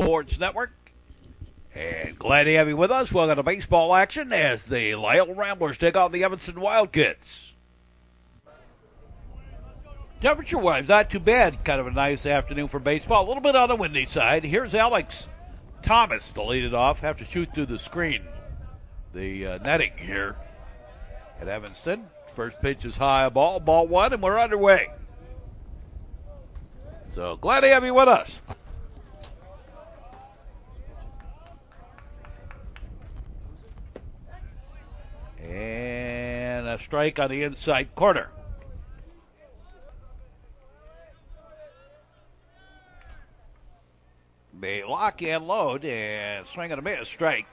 Sports Network. And glad to have you with us. Welcome to baseball action as the Loyola Ramblers take on the Evanston Wildkits. Temperature-wise, not too bad. Kind of a nice afternoon for baseball. A little bit on the windy side. Here's Alex Thomas to lead it off. Have to shoot through the screen. The netting here at Evanston. First pitch is high, ball one, and we're underway. So glad to have you with us. And a strike on the inside corner. They lock and load and swing and a miss. Strike.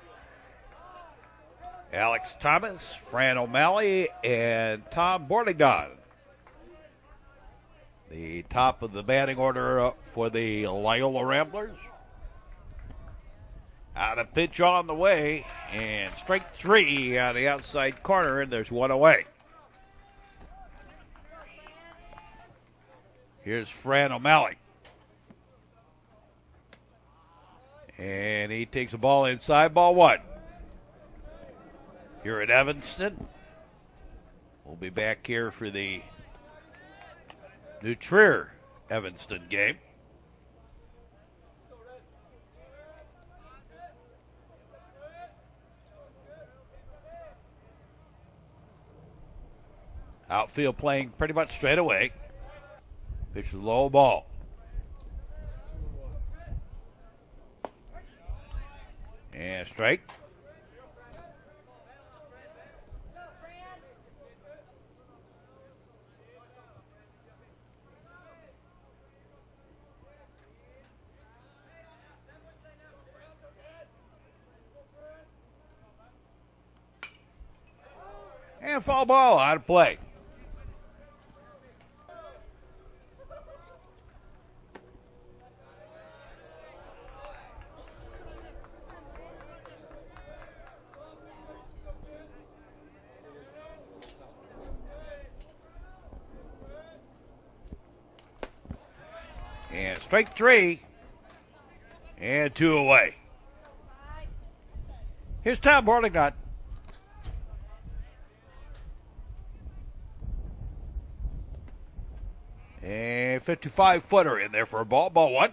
Alex Thomas, Fran O'Malley, and Tom Bordignon. The top of the batting order for the Loyola Ramblers. Out of pitch on the way, and strike three on the outside corner, and there's one away. Here's Fran O'Malley. And he takes the ball inside, ball one. Here at Evanston. We'll be back here for the New Trier Evanston game. Outfield playing pretty much straight away. Pitch is low ball. And strike. And foul ball out of play. And strike three. And two away. Here's Tom Bordignon. And 55-footer in there for a ball one.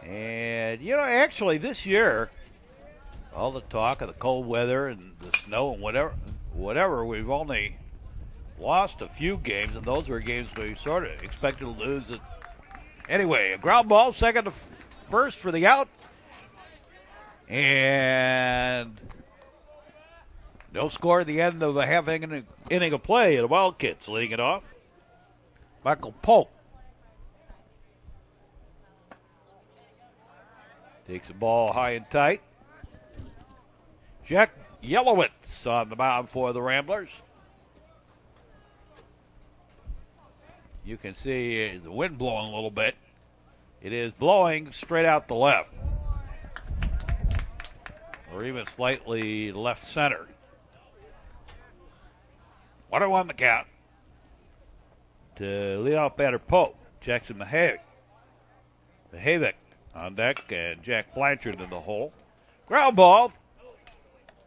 And, actually this year, all the talk of the cold weather and the snow and whatever, we've only lost a few games, and those were games we sort of expected to lose. Anyway, a ground ball, second to first for the out. And no score at the end of a half inning of play. The Wildkits leading it off. Michael Polk takes the ball high and tight. Jack Yellowitz on the mound for the Ramblers. You can see the wind blowing a little bit. It is blowing straight out the left, or even slightly left center. 1-1 the count. To lead off batter Pope, Jackson Mahavik on deck, and Jack Blanchard in the hole. Ground ball.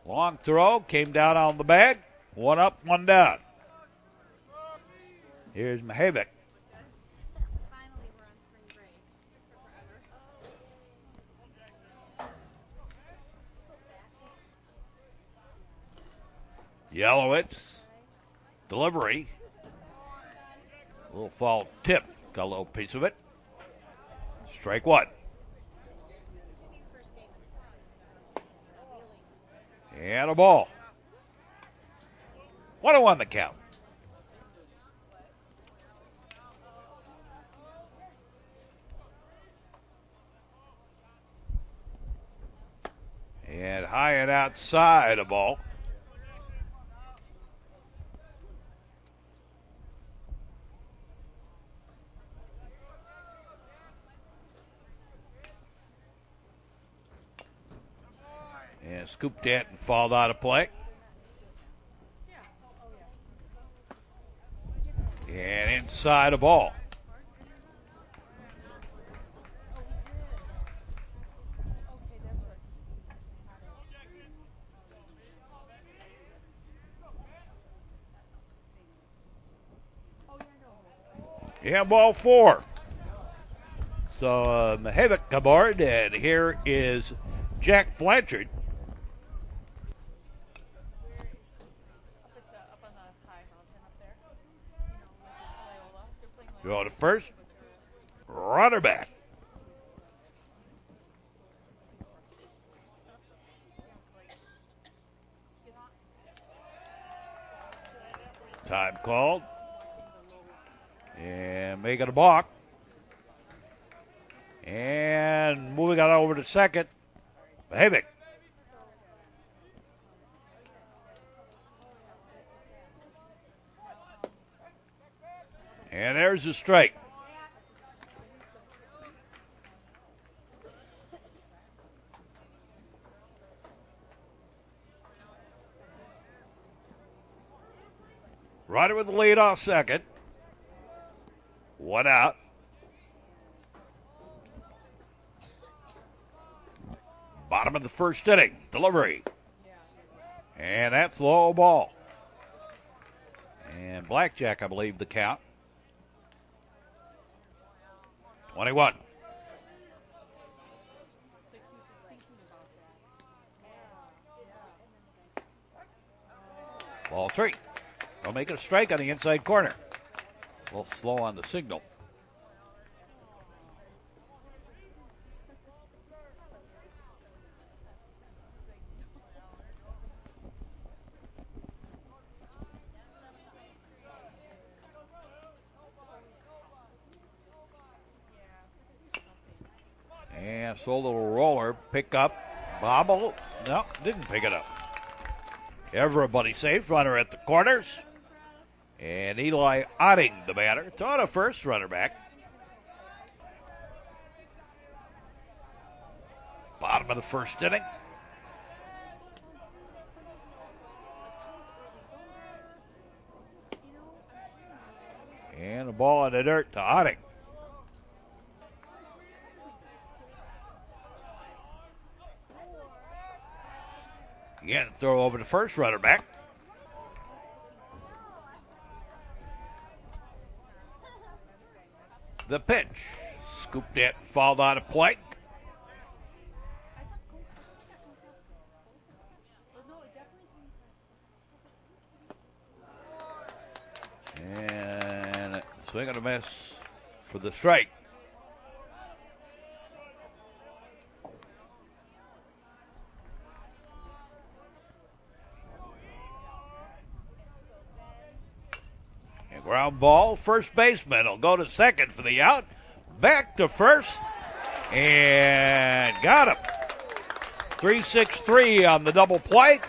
Long throw, came down on the bag. One up, one down. Here's Mahavik. Yellowitz. Delivery. A little foul tip. Got a little piece of it. Strike one. And a ball. 1-1 the count. And high and outside a ball. And scooped that and fouled out of play. And inside a ball. And ball 4. So Mahavik aboard, and here is Jack Blanchard. Go to first. Runner back. Time called. And making a balk. And moving on over to second, Mahavik. And there's the strike. Ryder with the lead off second. One out. Bottom of the first inning. Delivery. And that's low ball. And blackjack, I believe, the count. 21. Ball 3. They'll make it a strike on the inside corner. A little slow on the signal. And so a little roller, pick up, bobble. No, didn't pick it up. Everybody safe, runner at the corners. And Eli Otting, the batter, throw to first, runner back. Bottom of the first inning. And a ball in the dirt to Otting. Again, throw over to first, runner back. The pitch. Scooped it, fouled out of play. And swing and a miss for the strike. Ground ball, first baseman will go to second for the out. Back to first, and got him. 3-6-3 on the double play,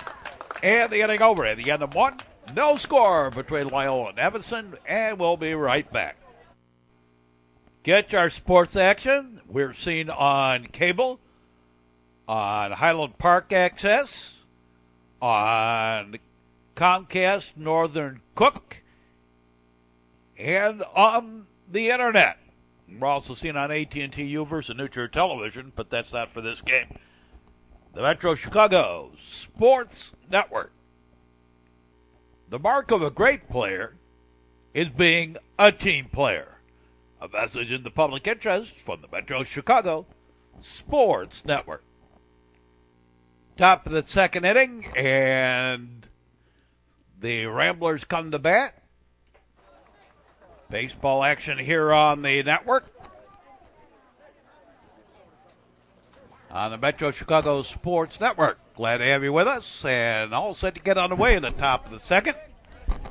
and the inning over. At the end of one, no score between Loyola and Evanston, and we'll be right back. Catch our sports action. We're seen on cable, on Highland Park Access, on Comcast Northern Cook, and on the internet. We're also seen on AT&T UVerse and Nutria Television, but that's not for this game. The Metro Chicago Sports Network. The mark of a great player is being a team player. A message in the public interest from the Metro Chicago Sports Network. Top of the second inning, and the Ramblers come to bat. Baseball action here on the network. On the Metro Chicago Sports Network. Glad to have you with us. And all set to get on the way in the top of the second.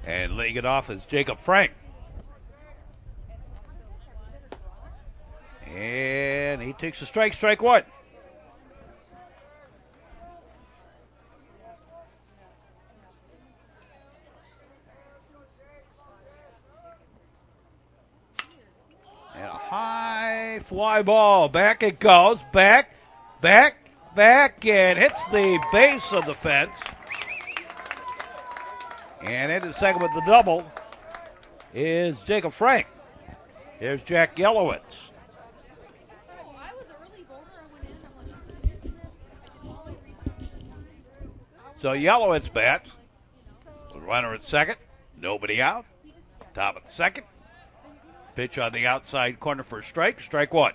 And leading it off is Jacob Frank. And he takes a strike, strike one. And a high fly ball. Back it goes. Back, and hits the base of the fence. And into second with the double is Jacob Frank. Here's Jack Yellowitz. So Yellowitz bats. The runner at second. Nobody out. Top of the second. Pitch on the outside corner for a strike. Strike one.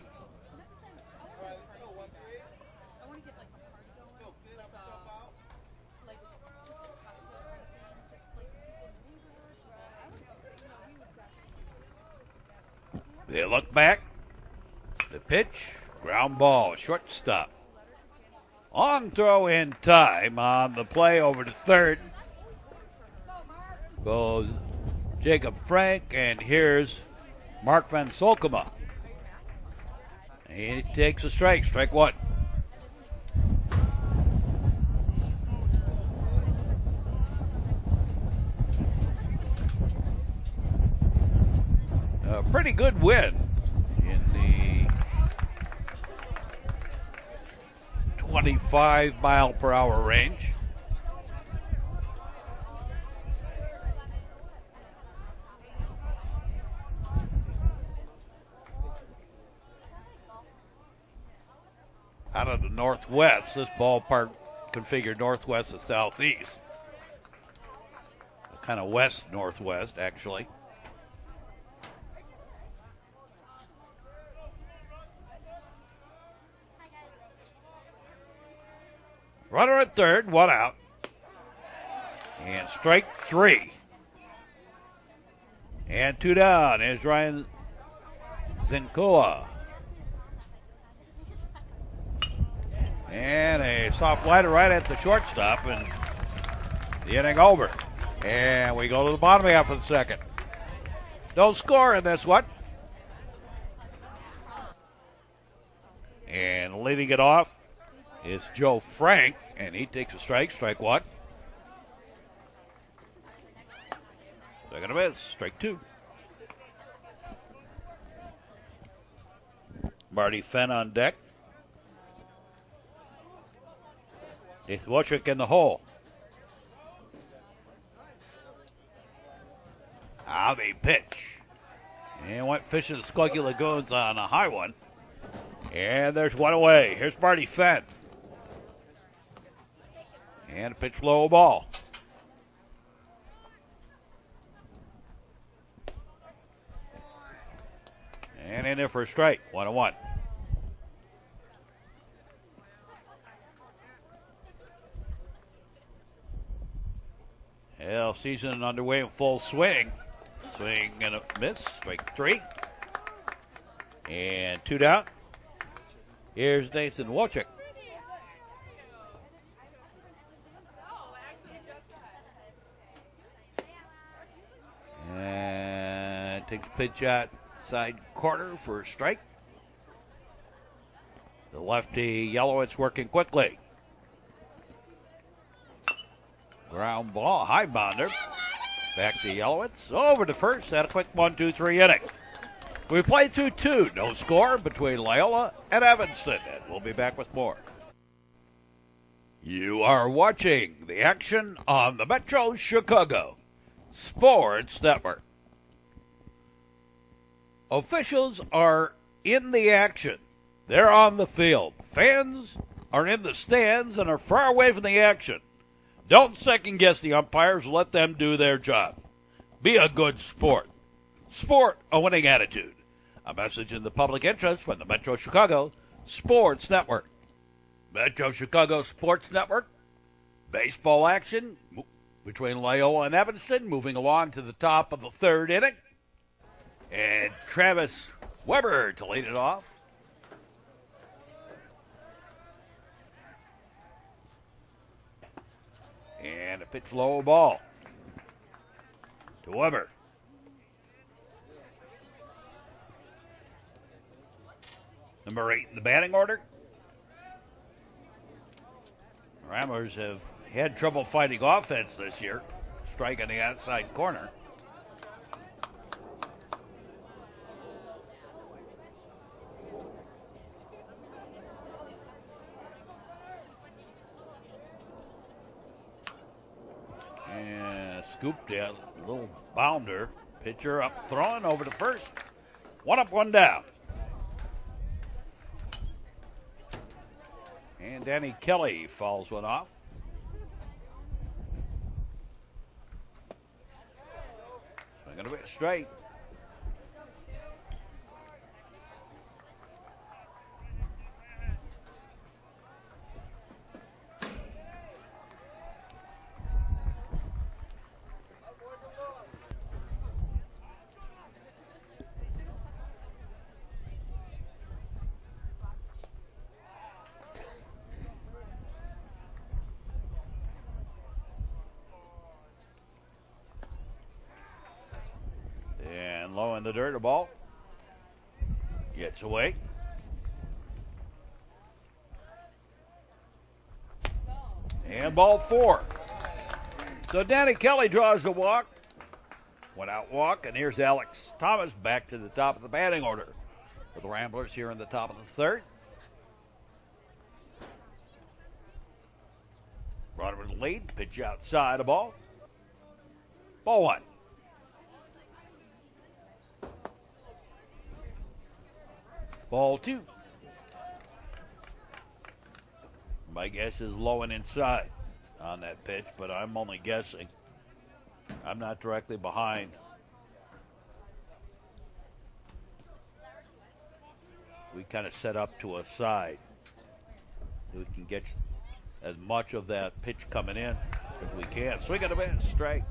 They look back. The pitch. Ground ball. Shortstop. Long throw in time on the play over to third. Goes Jacob Frank, and here's Mark Van Solkema. He takes a strike. Strike one. A pretty good win in the 25-mile-per-hour range. Out of the northwest, this ballpark configured northwest to southeast. Kind of west-northwest, actually. Runner at third, one out. And strike three. And two down is Ryan Zinkoa. And a soft liner right at the shortstop, and the inning over. And we go to the bottom half of the second. No score in this one. And leading it off is Joe Frank, and he takes a strike. Strike one. They're going to miss. Strike two. Marty Fenn on deck. It's Wojcik in the hole. Now they pitch. And went fishing the Skokie Lagoons on a high one. And there's one away. Here's Marty Fenn. And a pitch low ball. And in there for a strike. 1-1. Hell, season underway in full swing. Swing and a miss. Strike three. And two down. Here's Nathan Wojcik. And takes a pitch outside corner for a strike. The lefty Yellowitz working quickly. Ground ball, high bounder. Back to Yellowitz. Over to first. Had a quick 1-2-3 inning. We played through two. No score between Loyola and Evanston. And we'll be back with more. You are watching the action on the Metro Chicago Sports Network. Officials are in the action. They're on the field. Fans are in the stands and are far away from the action. Don't second-guess the umpires. Let them do their job. Be a good sport. Sport a winning attitude. A message in the public interest from the Metro Chicago Sports Network. Metro Chicago Sports Network. Baseball action between Loyola and Evanston, moving along to the top of the third inning. And Travis Weber to lead it off. And a pitch low ball to Weber. Number 8 in the batting order. Ramblers have had trouble fighting offense this year. Strike on the outside corner. And scooped in. Little bounder. Pitcher up, throwing over to first. One up, one down. And Danny Kelly fouls one off. Swinging a bit straight. in the dirt. The ball gets away. And ball 4. So Danny Kelly draws the walk. Went out walk, and here's Alex Thomas back to the top of the batting order for the Ramblers here in the top of the third. Runner with the lead, pitch outside the ball. Ball 1. Ball 2. My guess is low and inside on that pitch, but I'm only guessing. I'm not directly behind. We kind of set up to a side. We can get as much of that pitch coming in as we can. Swing and a miss, strike.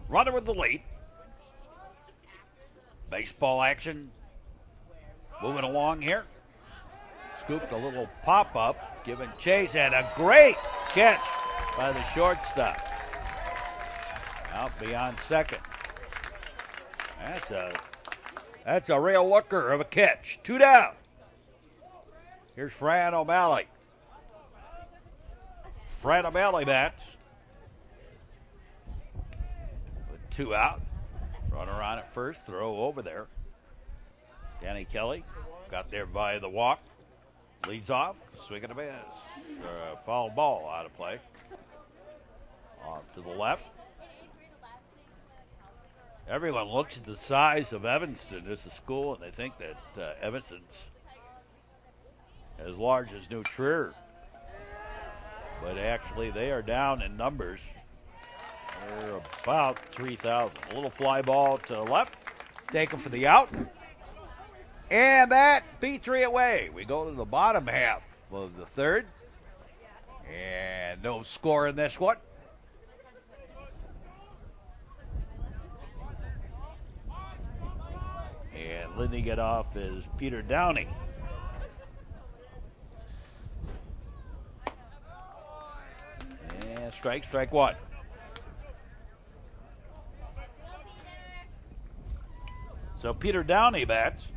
Runner with the lead. Baseball action moving along here. Scooped a little pop-up, giving chase, and a great catch by the shortstop. Out beyond second. That's a real looker of a catch. 2 down. Here's Fran O'Malley. Fran O'Malley bats. With 2 out. Runner on at first, throw over there. Danny Kelly got there by the walk. Leads off, swing and a miss. Foul ball out of play. Off to the left. Everyone looks at the size of Evanston as a school, and they think that Evanston's as large as New Trier. But actually, they are down in numbers. They're about 3,000. A little fly ball to the left. Taken for the out. And that B3 away. We go to the bottom half of the third. And no score in this one. And leading it off is Peter Downey. And strike 1. So Peter Downey bats.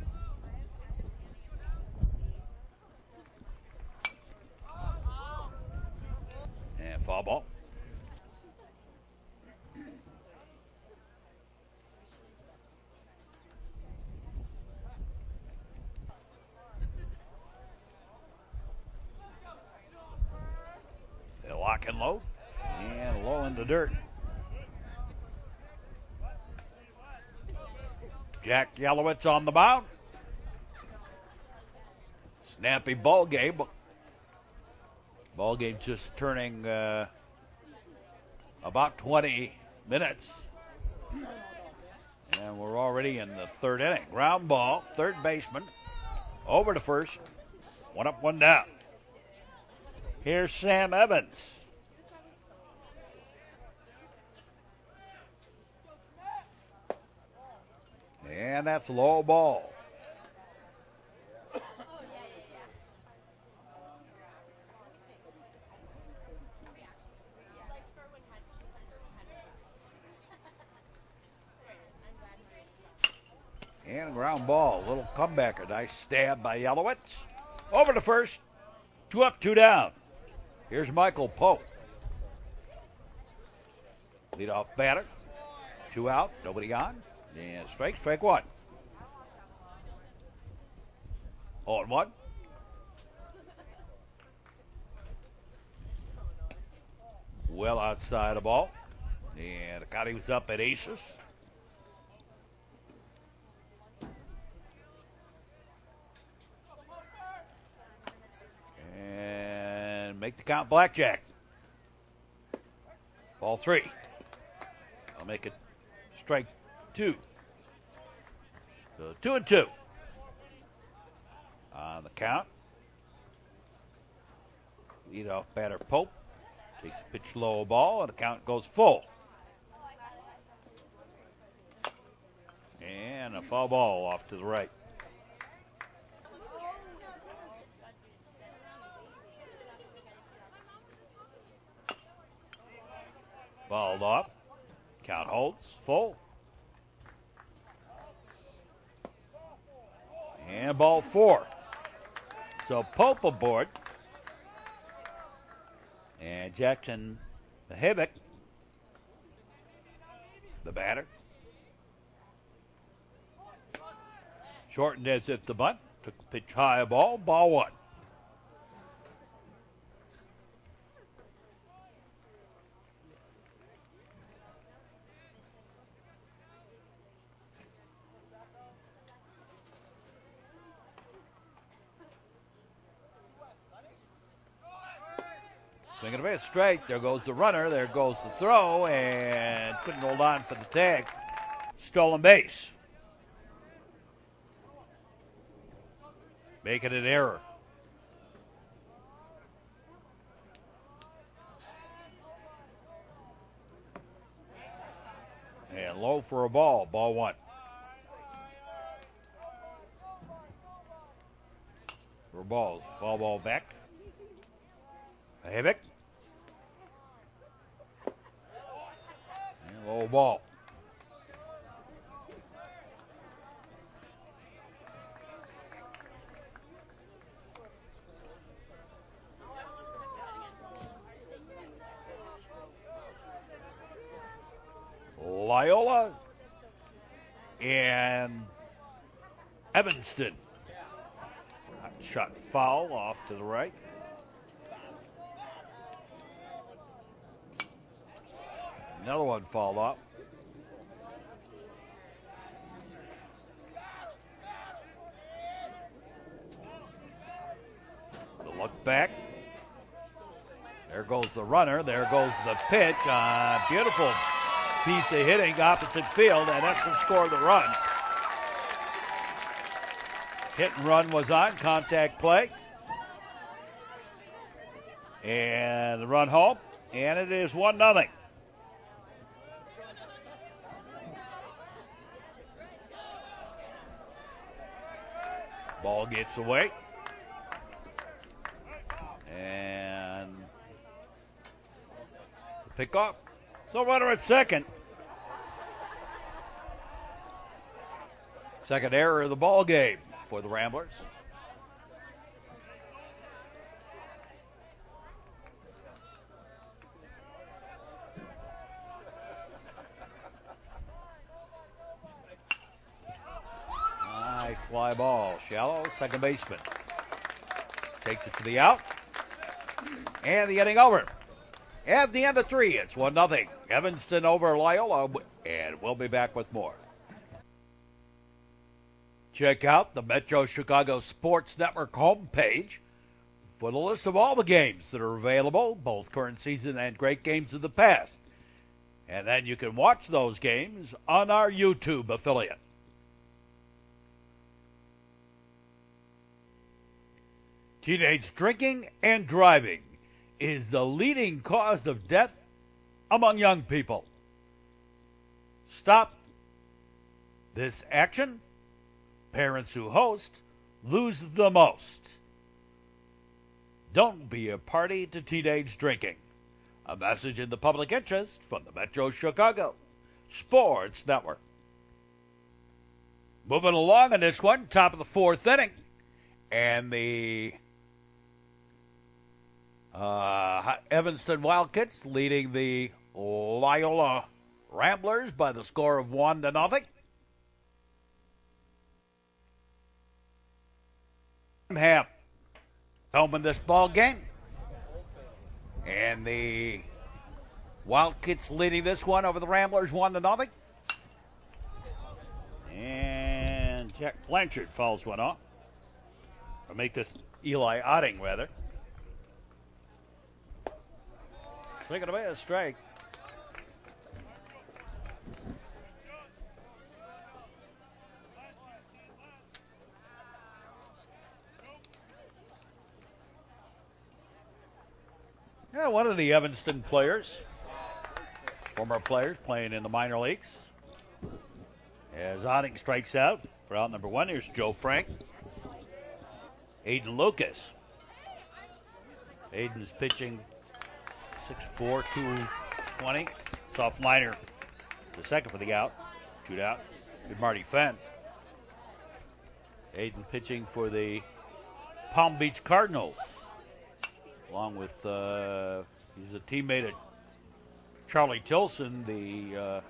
And foul ball. They lock and low. And low in the dirt. Jack Yellowitz on the mound. Snappy ball game. Ball game just turning about 20 minutes. And we're already in the third inning. Ground ball, third baseman. Over to first. 1 up, 1 down. Here's Sam Evans. And that's low ball. And ground ball, a little comeback, a nice stab by Yellowitz. Over to first, 2 up, 2 down. Here's Michael Pope. Leadoff batter, 2 out, nobody on. And strike 1. 0-1. Well outside the ball. And the count was up at aces. And make the count blackjack. Ball 3. I'll make it strike 2. So 2-2 on the count. Leadoff batter Pope takes a pitch low ball, and the count goes full. And a foul ball off to the right. Balled Mouths full. And ball 4. So Pope aboard. And Jackson Havoc, the batter. Shortened as if the bunt. Took a pitch high ball. Ball 1. Swinging a bit straight. There goes the runner. There goes the throw. And couldn't hold on for the tag. Stolen base. Making an error. And low for a ball. Ball 1. For balls. Foul ball back. Havoc. And low ball. Loyola and Evanston. Shot foul off to the right. Another one fouled off. The look back. There goes the runner. There goes the pitch. Beautiful piece of hitting opposite field, and that's what scored the run. Hit and run was on, contact play. And the run home, and it is 1-0. Ball gets away. And the pick off. So runner at second. Second error of the ball game for the Ramblers. Nice fly ball. Shallow, second baseman. Takes it to the out. And the inning over. At the end of 3, it's 1-0. Evanston over Loyola, and we'll be back with more. Check out the Metro Chicago Sports Network homepage for the list of all the games that are available, both current season and great games of the past. And then you can watch those games on our YouTube affiliate. Teenage drinking and driving is the leading cause of death among young people. Stop this action. Parents who host lose the most. Don't be a party to teenage drinking. A message in the public interest from the Metro Chicago Sports Network. Moving along in this one, top of the 4th inning. And the Evanston Wildkits leading the Loyola Ramblers by the score of 1-0. Half home in this ball game, and the Wildkits leading this one over the Ramblers 1-0. And Jack Blanchard fouls one off. Or make this Eli Otting rather. Swinging away a strike. Yeah, one of the Evanston players, former players playing in the minor leagues. As Otting strikes out for out number 1, here's Joe Frank. Aiden Lucas. Aiden's pitching 6'4", 220. Soft liner the second for the out. 2 out. Good Marty Fenn. Aiden pitching for the Palm Beach Cardinals. Along with, he's a teammate of Charlie Tilson, the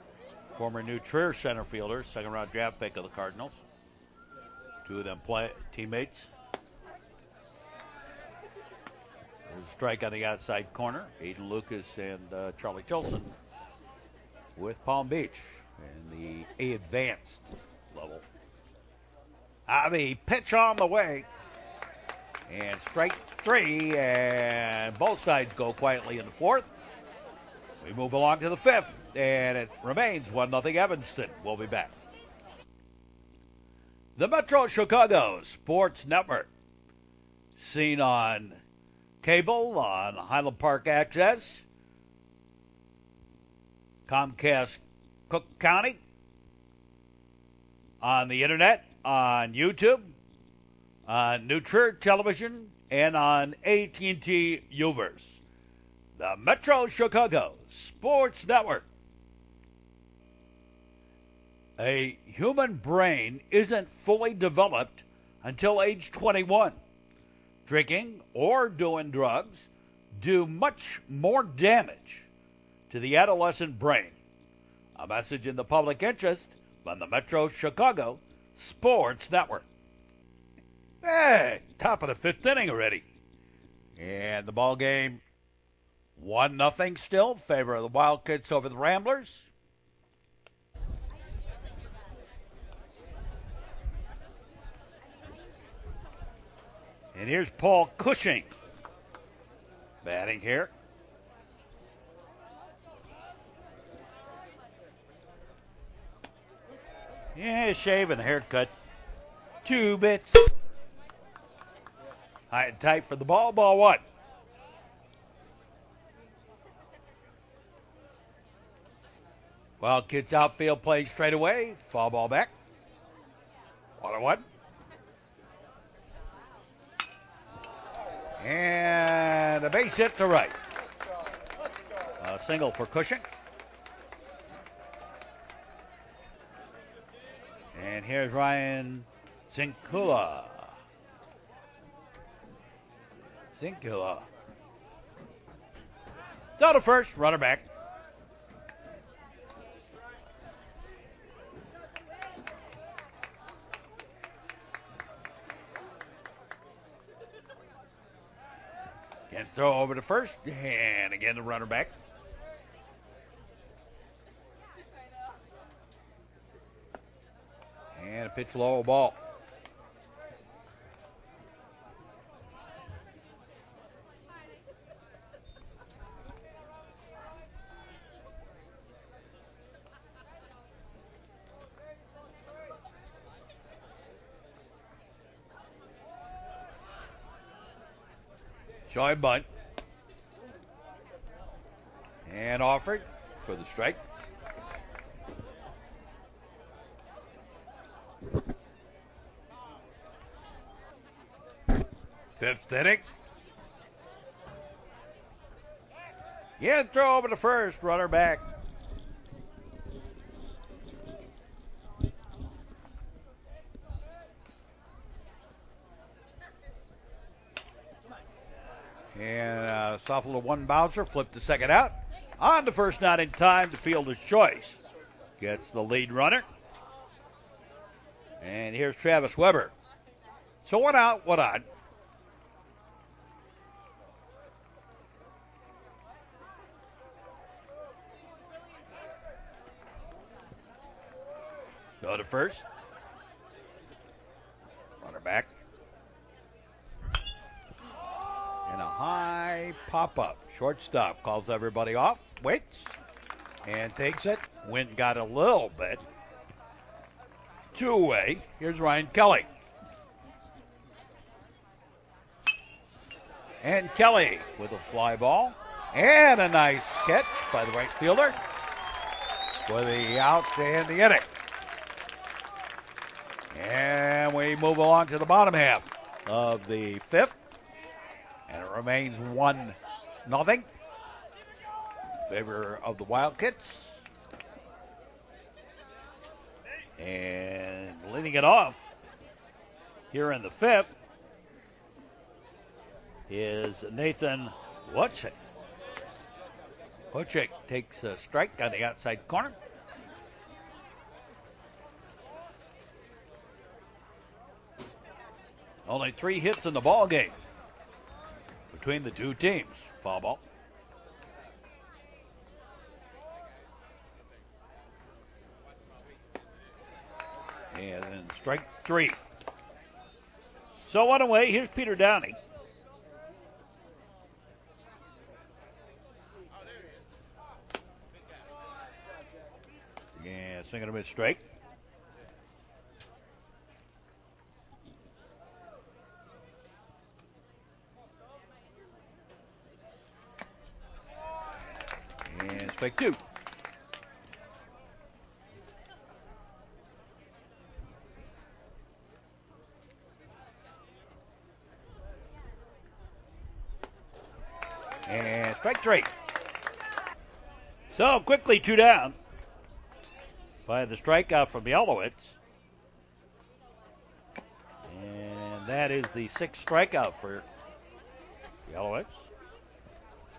former New Trier center fielder, second-round draft pick of the Cardinals. 2 of them teammates. There's a strike on the outside corner. Aiden Lucas and Charlie Tilson with Palm Beach in the advanced level. The pitch on the way. And strike 3, and both sides go quietly in the 4th. We move along to the 5th, and it remains 1-0 Evanston. We'll be back. The Metro Chicago Sports Network, seen on cable, on Highland Park Access, Comcast Cook County, on the internet, on YouTube, on New Trier Television, and on AT&T Uverse. The Metro Chicago Sports Network. A human brain isn't fully developed until age 21. Drinking or doing drugs do much more damage to the adolescent brain. A message in the public interest from the Metro Chicago Sports Network. Hey, top of the 5th inning already. And the ball game 1-0 still, favor of the Wildkits over the Ramblers. And here's Paul Cushing batting here. Yeah, shave and haircut. 2 bits. High and tight for the ball. Ball 1. Wildkits outfield playing straight away. Foul ball back. 1-1. And a base hit to right. A single for Cushing. And here's Ryan Zinkula. Down to first, runner back. Again, throw over to first, and again the runner back. And a pitch low ball. Showing bunt. And offered for the strike. Fifth inning. Yeah, throw over to first, runner back. And a soft little 1 bouncer, flipped the second out. On to first, not in time to fielder's choice. Gets the lead runner. And here's Travis Weber. So 1 out, 1 on. Go to first. Runner back. And a high pop-up. Shortstop calls everybody off. Waits. And takes it. Wind got a little bit. 2 away. Here's Ryan Kelly. And Kelly with a fly ball. And a nice catch by the right fielder for the out and the inning. And we move along to the bottom half of the 5th. And it remains 1-0 in favor of the Wildkits. And leading it off here in the fifth is Nathan Wutchik. Wutchik takes a strike on the outside corner. Only 3 hits in the ball game between the two teams. Foul ball. And then strike 3. So one away. Here's Peter Downey. Yeah, swinging a mid strike. And strike 2. And strike 3. So quickly 2 down by the strikeout from Yelowitz. And that is the 6th strikeout for Yelowitz.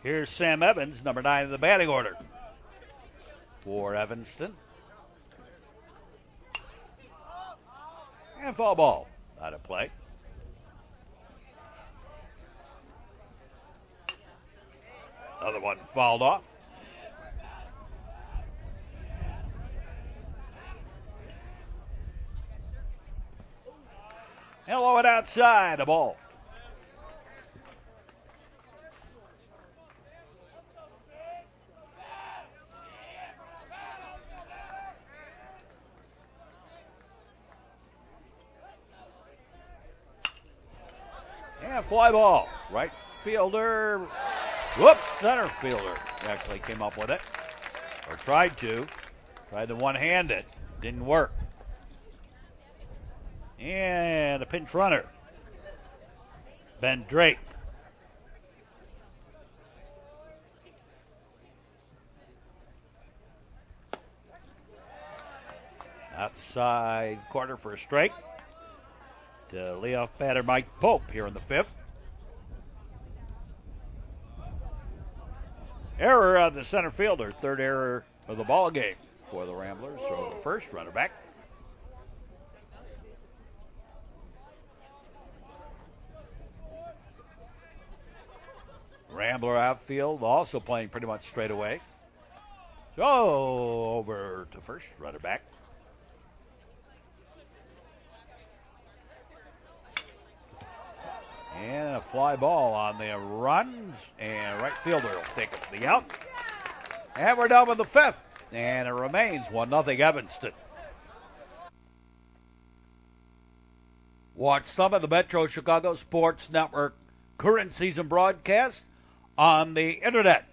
Here's Sam Evans, number 9 in the batting order for Evanston. And foul ball out of play. Another one fouled off. Hello and outside, a ball. And fly ball. Right fielder. Whoops, center fielder actually came up with it. Or tried to. Tried to one-hand it. Didn't work. And a pinch runner. Ben Drake. Outside corner for a strike. To leadoff batter Mike Pope here in the 5th. Error of the center fielder. 3rd error of the ball game for the Ramblers. So the first runner back. Rambler outfield also playing pretty much straight away. So over to first runner back. And a fly ball on the run. And right fielder will take it to the out. And we're done with the 5th. And it remains 1-0 Evanston. Watch some of the Metro Chicago Sports Network current season broadcasts on the internet,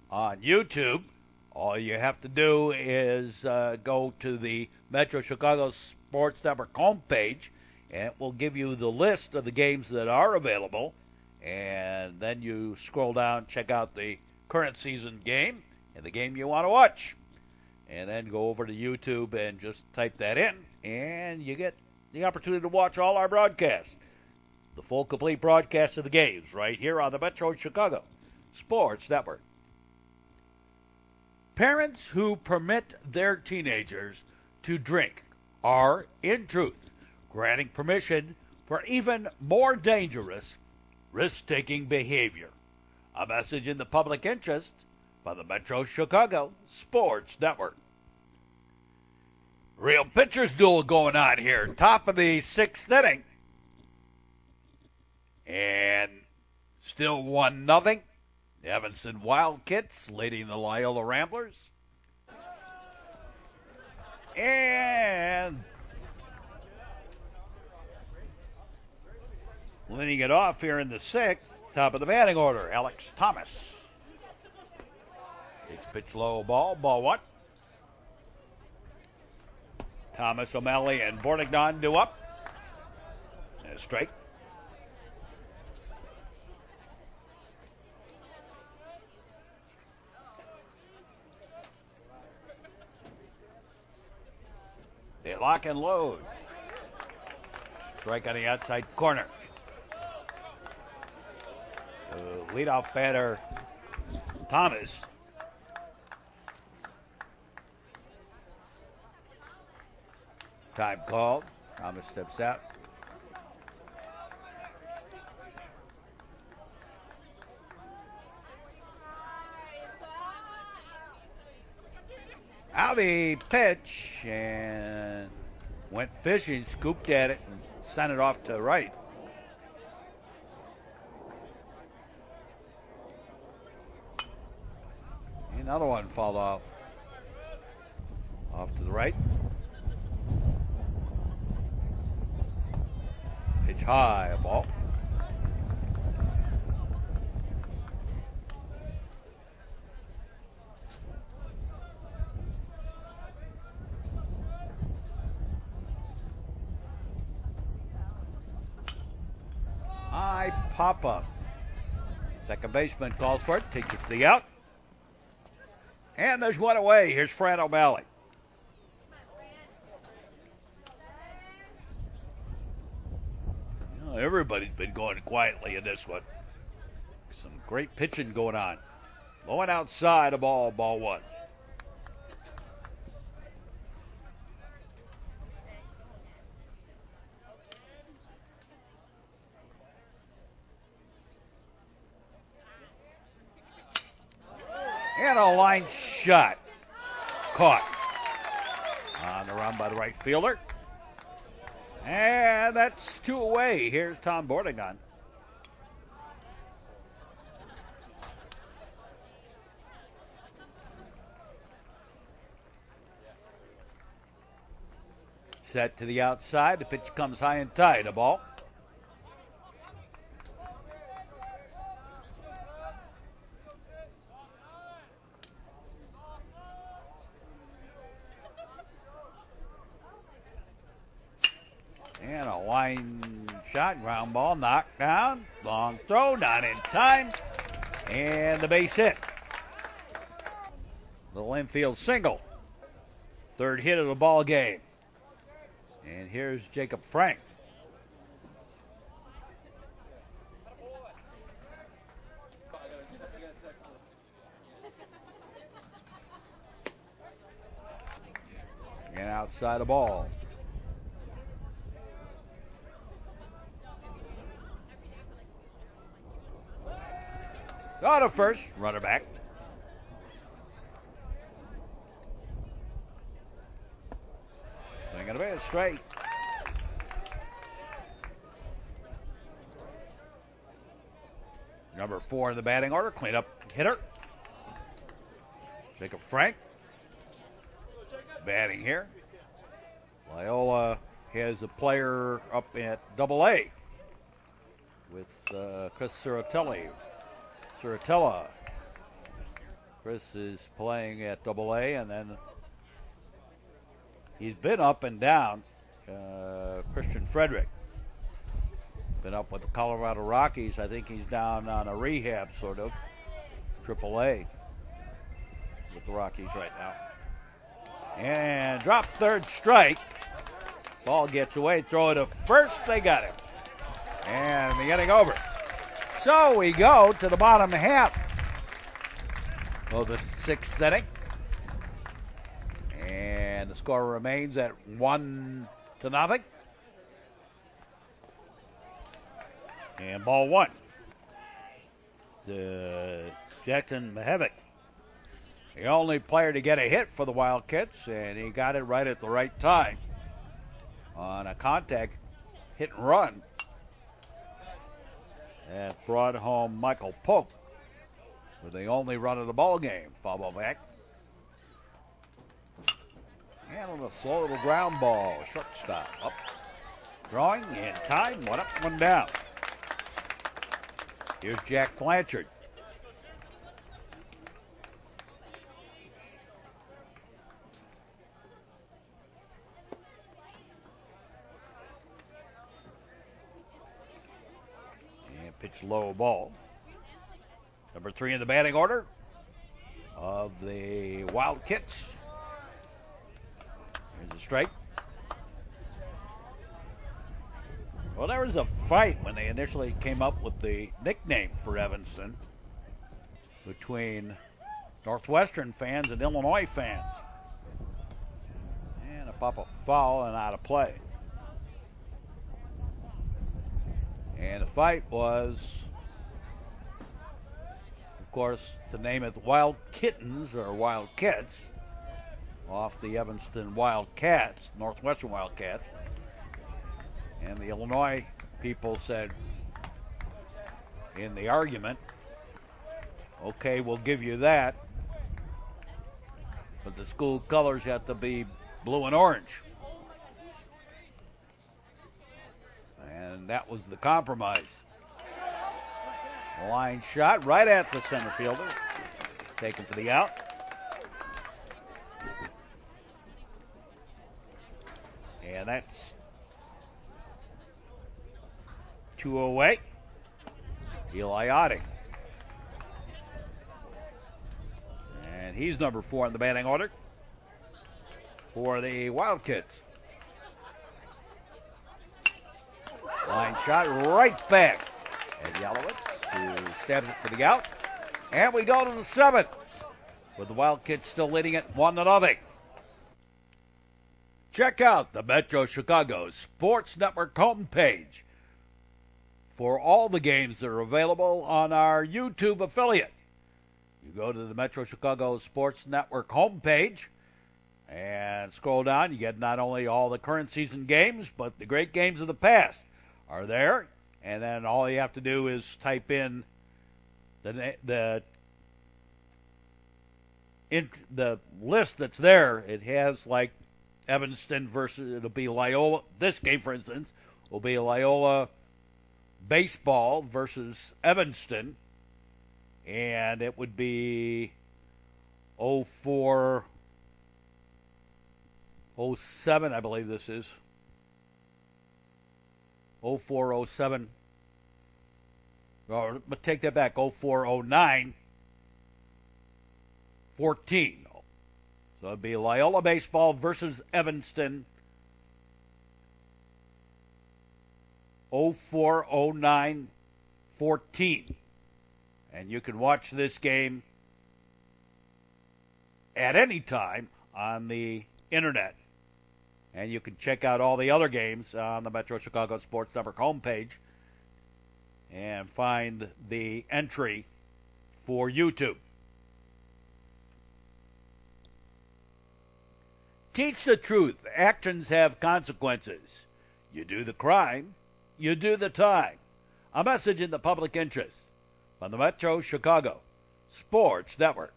on YouTube. All you have to do is go to the Metro Chicago Sports Network homepage, and it will give you the list of the games that are available. And then you scroll down, check out the current season game and the game you want to watch. And then go over to YouTube and just type that in, and you get the opportunity to watch all our broadcasts. The full, complete broadcast of the games right here on the Metro Chicago Sports Network. Parents who permit their teenagers to drink are, in truth, granting permission for even more dangerous, risk-taking behavior. A message in the public interest by the Metro Chicago Sports Network. Real pitchers duel going on here. Top of the 6th inning. And still 1-0. The Evanston Wildkits leading the Loyola Ramblers. And leading it off here in the 6th, top of the batting order, Alex Thomas. Takes pitch low, ball 1. Thomas, O'Malley, and Bornignon do up. And a strike. They lock and load. Strike on the outside corner. Leadoff batter, Thomas. Time called. Thomas steps out. Out the pitch and went fishing, scooped at it, and sent it off to right. Another one fouled off. Off to the right. Pitch high, a ball. High pop up. Second baseman calls for it, takes it for the out. And there's one away. Here's Fran O'Malley. You know, everybody's been going quietly in this one. Some great pitching going on. Going outside, a ball one. And a line shot. Caught. On the run by the right fielder. And that's two away. Here's Tom Bordigan. Set to the outside. The pitch comes high and tight. A ball. And a line shot, ground ball, knocked down, long throw, not in time, and the base hit. Little infield single. Third hit of the ball game. And here's Jacob Frank. And outside the ball. Got to first, runner back. Swing and a bit straight. Number 4 in the batting order, cleanup hitter. Jacob Frank. Batting here. Loyola has a player up at Double-A with Chris Ciratella. Chris is playing at Double-A, and then he's been up and down. Christian Frederick. Been up with the Colorado Rockies. I think he's down on a rehab, sort of. Triple-A with the Rockies right now. And drop third strike. Ball gets away. Throw it to first. They got him. And the inning over. So we go to the bottom half of the 6th inning. And the score remains at 1-0. And ball one to Jackson Mahevic. The only player to get a hit for the Wildkits, and he got it right at the right time on a contact hit and run. That brought home Michael Pope with the only run of the ball game. Foul ball back. And on a slow little ground ball, shortstop up. Throwing in time, one up, one down. Here's Jack Blanchard. Pitch low ball. Number 3 in the batting order of the Wildkits. Here's the strike. Well, there was a fight when they initially came up with the nickname for Evanston between Northwestern fans and Illinois fans. And a pop-up foul and out of play. And the fight was, of course, to name it Wild Kittens or Wildkits, off the Evanston Wildcats, Northwestern Wildcats. And the Illinois people said in the argument, okay, we'll give you that, but the school colors have to be blue and orange. And that was the compromise. Line shot right at the center fielder, taken for the out. And that's 2 away. Eli Otting. And he's number 4 in the batting order for the Wildkits. Line shot right back at Yellowitz, who stabs it for the out. And we go to the 7th, with the Wildkits still leading it 1-0. Check out the Metro Chicago Sports Network homepage for all the games that are available on our YouTube affiliate. You go to the Metro Chicago Sports Network homepage and scroll down. You get not only all the current season games, but the great games of the past are there. And then all you have to do is type in the list that's there. It has like Evanston versus, it'll be Loyola. This game, for instance, will be Loyola baseball versus Evanston, and it would be 04-07, I believe this is. 04-07. Or take that back. 04-09. 14. So it'd be Loyola baseball versus Evanston. 04-09-14. And you can watch this game at any time on the internet. And you can check out all the other games on the Metro Chicago Sports Network homepage and find the entry for YouTube. Teach the truth. Actions have consequences. You do the crime, you do the time. A message in the public interest on the Metro Chicago Sports Network.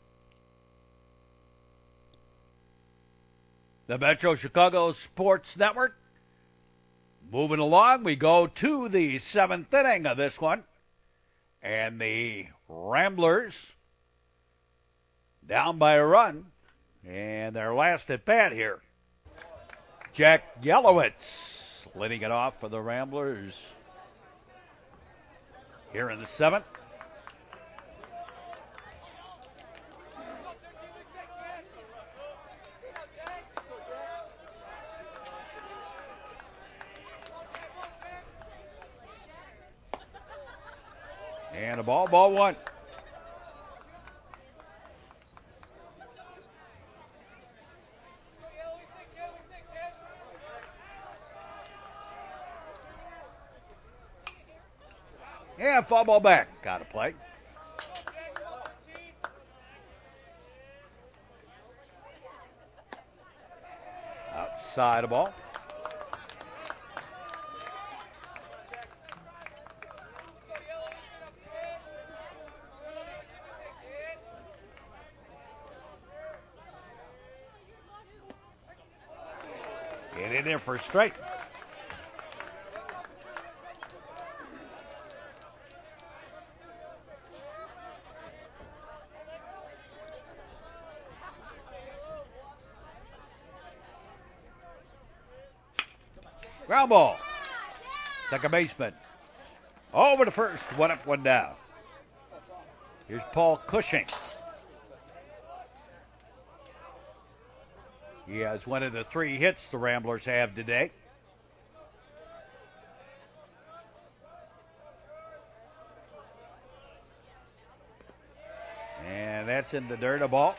The Metro Chicago Sports Network. Moving along, we go to the 7th inning of this one. And the Ramblers down by a run. And their last at bat here. Jack Yellowitz leading it off for the Ramblers here in the 7th. And a ball 1. And foul ball back. Got to play. Outside of ball. Get in there for a strike. Ground ball. Second baseman. Over to first. 1 up, 1 down. Here's Paul Cushing. He has one of the 3 hits the Ramblers have today. And that's in the dirt, a ball.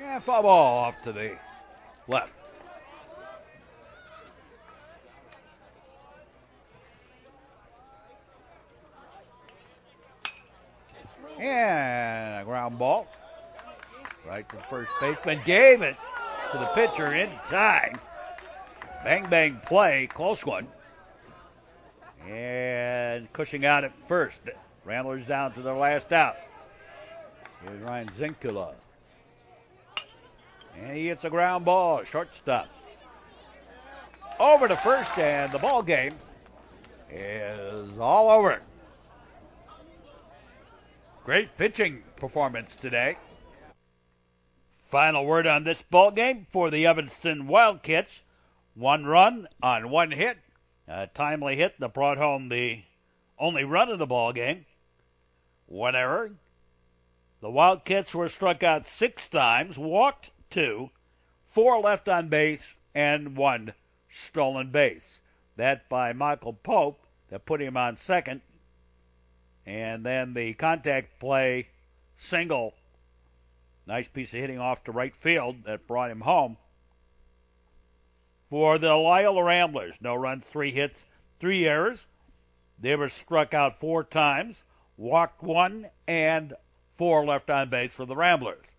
And foul ball off to the left. And a ground ball. Right to first baseman. Gave it to the pitcher in time. Bang, bang play. Close one. And Cushing out at first. Ramblers down to their last out. Here's Ryan Zinkula. And he hits a ground ball. Shortstop. Over to first, and the ball game is all over. Great pitching performance today. Final word on this ball game for the Evanston Wildkits. 1 run on 1 hit. A timely hit that brought home the only run of the ball game. 1 error. The Wildkits were struck out 6 times, walked 2, 4 left on base, and 1 stolen base. That by Michael Pope that put him on second. And then the contact play single. Nice piece of hitting off to right field that brought him home. For the Loyola Ramblers, no runs, 3 hits, 3 errors. They were struck out 4 times, walked 1, and 4 left on base for the Ramblers.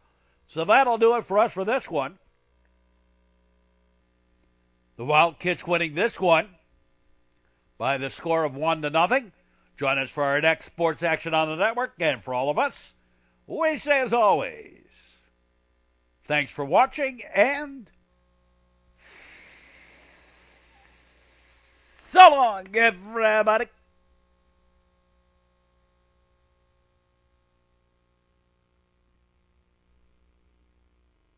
So that'll do it for us for this one. The Wildkits winning this one by the score of 1-0. Join us for our next sports action on the network. And for all of us, we say as always, thanks for watching and so long, everybody.